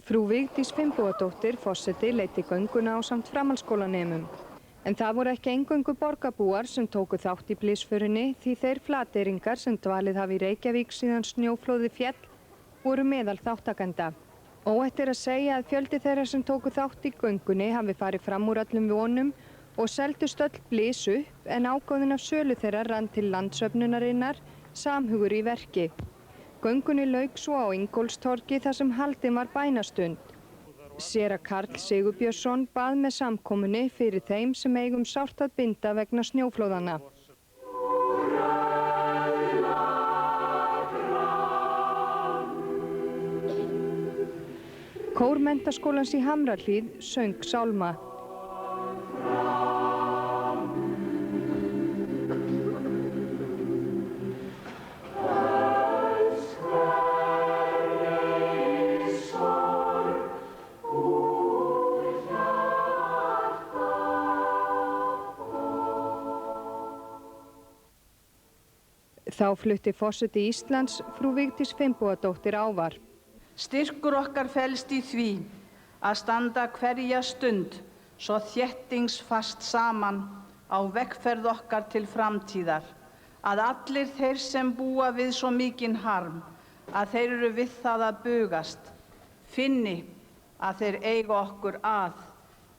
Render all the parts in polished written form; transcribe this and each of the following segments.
Frú Vigdís Finnbogadóttir forseti leiddi gönguna ásamt framhaldsskólanemum. En það voru ekki eingöngu borgarbúar sem tóku þátt í blísförinni því þeir Flateyringar sem dvalið hafa í Reykjavík síðan snjóflóðið féll voru meðal þáttakenda. Óhætt að segja að fjöldi þeirra sem tóku þátt í göngunni hafi farið fram úr öllum vonum og seldust öll blís upp en ágóðinn af sölu þeirra rann til landssöfnunarinnar Samhugur í verki. Göngunni lauk svo á Ingólfstorgi þar sem haldin var bænastund. Séra Karl Sigurbjörnsson bað með samkomunni fyrir þeim sem eigum sárt að binda vegna snjóflóðanna. Kór Menntaskólans í Hamrahlíð söng sálma. Þá flutti forseti Íslands, frú Vigdís Finnbogadóttir ávarp. Styrkur okkar felst í því að standa hverja stund svo þéttingsfast saman á vegferð okkar til framtíðar, að allir þeir sem búa við svo mikinn harm að þeir eru við það að bugast, finni að þeir eiga okkur að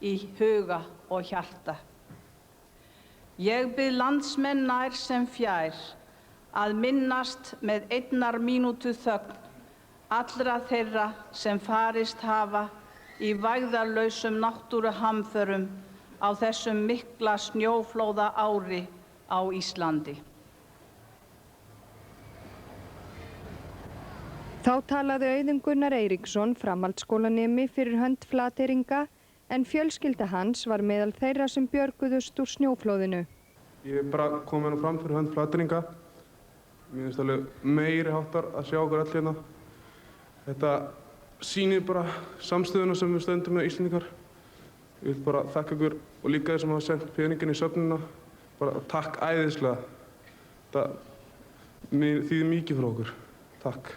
í huga og hjarta. Ég bið landsmenn nær sem fjær að minnast með einnar mínútu þögn allra þeirra sem farist hafa í vægðarlausum náttúruhamförum á þessum mikla snjóflóða ári á Íslandi. Þá talaði Auðun Gunnar Eiríksson, framhaldsskólanemi fyrir hönd Flateyringa, en fjölskylda hans var meðal þeirra sem björguðust úr snjóflóðinu. Ég er bara komin fram fyrir hönd Flateyringa. Mér finnst alveg meiri háttar að sjá okkur öll hérna. Þetta sýnir bara samstöðuna sem við stöndum með Íslendingar. Ég vil bara þakka ykkur og líka þeir sem hafa sendt peninginn í söfnunina. Bara takk æðislega. Þetta þýðir mikið fyrir okkur. Takk.